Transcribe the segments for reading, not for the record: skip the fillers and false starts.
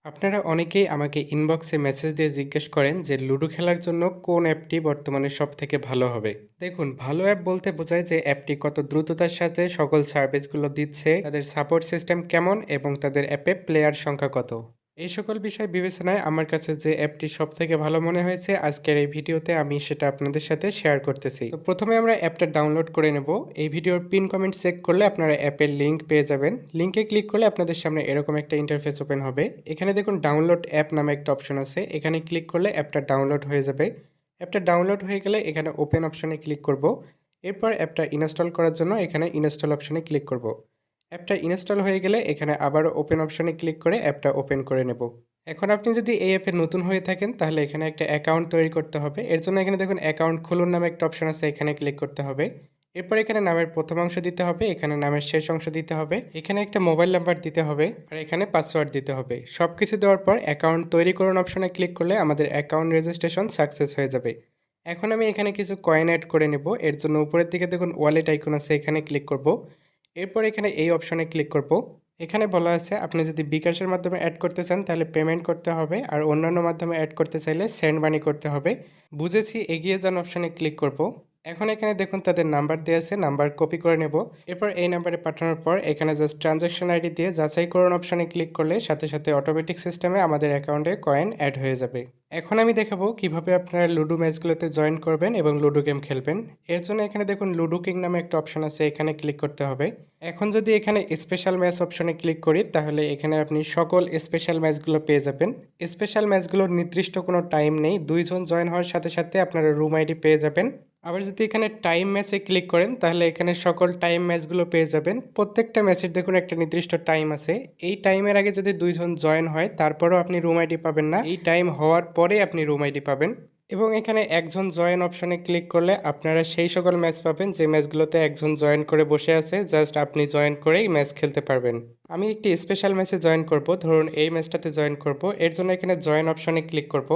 আপনারা অনেকেই আমাকে ইনবক্সে মেসেজ দিয়ে জিজ্ঞেস করেন যে লুডো খেলার জন্য কোন অ্যাপটি বর্তমানে সবথেকে ভালো হবে। দেখুন, ভালো অ্যাপ বলতে বোঝায় যে অ্যাপটি কত দ্রুততার সাথে সকল সার্ভিসগুলো দিচ্ছে, তাদের সাপোর্ট সিস্টেম কেমন এবং তাদের অ্যাপে প্লেয়ার সংখ্যা কত। এই সকল বিষয় বিবেচনায় আমার কাছে যে অ্যাপটি সবথেকে ভালো মনে হয়েছে, আজকের এই ভিডিওতে আমি সেটা আপনাদের সাথে শেয়ার করতেছি। তো প্রথমে আমরা অ্যাপটা ডাউনলোড করে নেব। এই ভিডিওর পিন কমেন্ট চেক করলে আপনারা অ্যাপের লিঙ্ক পেয়ে যাবেন। লিঙ্কে ক্লিক করলে আপনাদের সামনে এরকম একটা ইন্টারফেস ওপেন হবে। এখানে দেখুন ডাউনলোড অ্যাপ নামে একটা অপশন আছে, এখানে ক্লিক করলে অ্যাপটা ডাউনলোড হয়ে যাবে। অ্যাপটা ডাউনলোড হয়ে গেলে এখানে ওপেন অপশনে ক্লিক করব। এরপর অ্যাপটা ইনস্টল করার জন্য এখানে ইনস্টল অপশনে ক্লিক করব। অ্যাপটা ইনস্টল হয়ে গেলে এখানে আবারও ওপেন অপশনে ক্লিক করে অ্যাপটা ওপেন করে নেব। এখন আপনি যদি এই অ্যাপে নতুন হয়ে থাকেন তাহলে এখানে একটা অ্যাকাউন্ট তৈরি করতে হবে। এর জন্য এখানে দেখুন অ্যাকাউন্ট খুলুন নামে একটা অপশন আছে, এখানে ক্লিক করতে হবে। এরপর এখানে নামের প্রথম অংশ দিতে হবে, এখানে নামের শেষ অংশ দিতে হবে, এখানে একটা মোবাইল নাম্বার দিতে হবে, আর এখানে পাসওয়ার্ড দিতে হবে। সব কিছু দেওয়ার পর অ্যাকাউন্ট তৈরি করুন অপশনে ক্লিক করলে আমাদের অ্যাকাউন্ট রেজিস্ট্রেশন সাকসেস হয়ে যাবে। এখন আমি এখানে কিছু কয়েন অ্যাড করে নেব। এর জন্য উপরের দিকে দেখুন ওয়ালেট আইকন আছে, এখানে ক্লিক করব। এরপর এখানে এই অপশনে ক্লিক করব। এখানে বলা আছে আপনি যদি বিকাশের মাধ্যমে অ্যাড করতে চান তাহলে পেমেন্ট করতে হবে, আর অন্যান্য মাধ্যমে অ্যাড করতে চাইলে সেন্ড মানি করতে হবে। বুঝেছি, এগিয়ে যান অপশনে ক্লিক করব। এখন এখানে দেখুন তাদের নাম্বার দেওয়া আছে, নাম্বার কপি করে নেব। এরপর এই নাম্বারে পাঠানোর পর এখানে জাস্ট ট্রানজ্যাকশন আইডি দিয়ে যাচাই করুন অপশনে ক্লিক করলে সাথে সাথে অটোমেটিক সিস্টেমে আমাদের অ্যাকাউন্টে কয়েন অ্যাড হয়ে যাবে। এখন আমি দেখাবো কিভাবে আপনারা লুডো ম্যাচগুলোতে জয়েন করবেন এবং লুডো গেম খেলবেন। এর জন্য এখানে দেখুন লুডো কিং নামে একটা অপশন আছে, এখানে ক্লিক করতে হবে। এখন যদি এখানে স্পেশাল ম্যাচ অপশনে ক্লিক করি তাহলে এখানে আপনি সকল স্পেশাল ম্যাচগুলো পেয়ে যাবেন। স্পেশাল ম্যাচগুলোর নির্দিষ্ট কোনো টাইম নেই, দুইজন জয়েন হওয়ার সাথে সাথে আপনারা রুম আইডি পেয়ে যাবেন। আবার যদি এখানে টাইম ম্যাচে ক্লিক করেন তাহলে এখানে সকল টাইম ম্যাচগুলো পেয়ে যাবেন। প্রত্যেকটা ম্যাচের দেখুন একটা নির্দিষ্ট টাইম আছে। এই টাইমের আগে যদি দুইজন জয়েন হয় তারপরেও আপনি রুম আইডি পাবেন না, এই টাইম হওয়ার পরে আপনি রুম আইডি পাবেন। এবং এখানে একজন জয়েন অপশনে ক্লিক করলে আপনারা সেই সকল ম্যাচ পাবেন যে ম্যাচগুলোতে একজন জয়েন করে বসে আছে, জাস্ট আপনি জয়েন করেই ম্যাচ খেলতে পারবেন। আমি একটি স্পেশাল ম্যাচে জয়েন করব, ধরুন এই ম্যাচটাতে জয়েন করব। এর জন্য এখানে জয়েন অপশনে ক্লিক করব।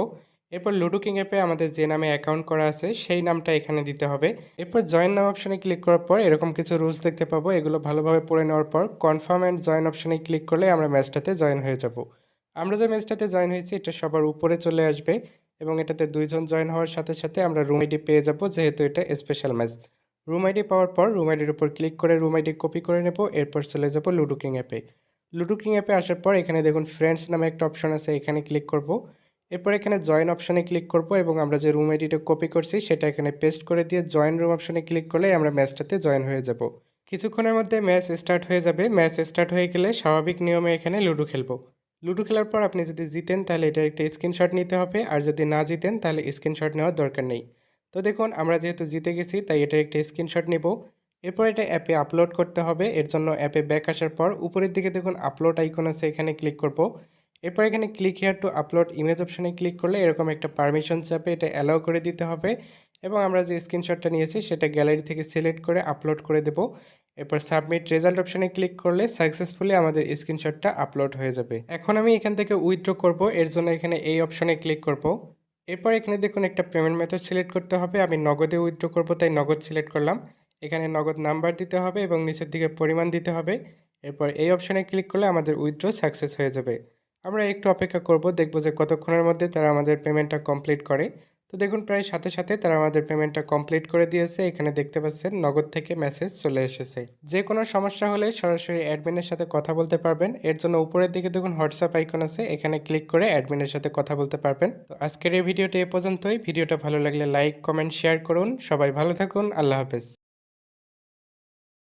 এরপর লুডো কিং অ্যাপে আমাদের যে নামে অ্যাকাউন্ট করা আছে সেই নামটা এখানে দিতে হবে। এরপর জয়েন নাম অপশনে ক্লিক করার পর এরকম কিছু রুলস দেখতে পাবো, এগুলো ভালোভাবে পড়ে নেওয়ার পর কনফার্ম অ্যান্ড জয়েন অপশনে ক্লিক করলে আমরা ম্যাচটাতে জয়েন হয়ে যাব। আমরা যে ম্যাচটাতে জয়েন হয়েছি এটা সবার উপরে চলে আসবে এবং এটাতে দুইজন জয়েন হওয়ার সাথে সাথে আমরা রুম আইডি পেয়ে যাব, যেহেতু এটা স্পেশাল ম্যাচ। রুম আইডি পাওয়ার পর রুম আইডির উপর ক্লিক করে রুম আইডি কপি করে নেব। এরপর চলে যাব লুডো কিং অ্যাপে। লুডো কিং অ্যাপে আসার পর এখানে দেখুন ফ্রেন্ডস নামে একটা অপশন আছে, এখানে ক্লিক করব। এরপর এখানে জয়েন অপশনে ক্লিক করব এবং আমরা যে রুম আইডিটা কপি করছি সেটা এখানে পেস্ট করে দিয়ে জয়েন রুম অপশনে ক্লিক করলে আমরা ম্যাচটাতে জয়েন হয়ে যাব। কিছুক্ষণের মধ্যে ম্যাচ স্টার্ট হয়ে যাবে। ম্যাচ স্টার্ট হয়ে গেলে স্বাভাবিক নিয়মে এখানে লুডো খেলবো। লুডো খেলার পর আপনি যদি জিতেন তাহলে এটার একটা স্ক্রিনশট নিতে হবে, আর যদি না জিতেন তাহলে স্ক্রিনশট নেওয়ার দরকার নেই। তো দেখুন আমরা যেহেতু জিতে গেছি তাই এটার একটা স্ক্রিনশট নেব। এরপর এটা অ্যাপে আপলোড করতে হবে। এর জন্য অ্যাপে ব্যাক আসার পর উপরের দিকে দেখুন আপলোড আইকন আছে, এখানে ক্লিক করব। এরপর এখানে click here two upload image অপশনে ক্লিক করলে এরকম একটা পারমিশন চাপে এটা অ্যালাউ করে দিতে হবে এবং আমরা যে স্ক্রিনশটটা নিয়েছি সেটা গ্যালারি থেকে সিলেক্ট করে আপলোড করে দেব। এরপর সাবমিট রেজাল্ট অপশনে ক্লিক করলে সাকসেসফুলি আমাদের স্ক্রিনশটটা আপলোড হয়ে যাবে। এখন আমি এখান থেকে উইথড্র করব, এর জন্য এখানে এই অপশনে ক্লিক করব। এরপর এখানে দেখুন একটা পেমেন্ট মেথড সিলেক্ট করতে হবে, আমি নগদে উইথড্র করব তাই নগদ সিলেক্ট করলাম। এখানে নগদ নাম্বার দিতে হবে এবং নিচের দিকে পরিমাণ দিতে হবে। এরপর এই অপশনে ক্লিক করলে আমাদের উইথড্র সাকসেস হয়ে যাবে। আমরা একটু অপেক্ষা করব, দেখব যে কতক্ষণের মধ্যে তারা আমাদের পেমেন্টটা কমপ্লিট করে। তো দেখুন প্রায় সাথে সাথে তারা আমাদের পেমেন্টটা কমপ্লিট করে দিয়েছে, এখানে দেখতে পাচ্ছেন নগদ থেকে মেসেজ চলে এসেছে। যে কোনো সমস্যা হলে সরাসরি অ্যাডমিনের সাথে কথা বলতে পারবেন। এর জন্য উপরের দিকে দেখুন হোয়াটসঅ্যাপ আইকন আছে, এখানে ক্লিক করে অ্যাডমিনের সাথে কথা বলতে পারবেন। তো আজকের এই ভিডিওটা এ পর্যন্তই। ভিডিওটা ভালো লাগলে লাইক কমেন্ট শেয়ার করুন। সবাই ভালো থাকুন, আল্লাহ হাফেজ।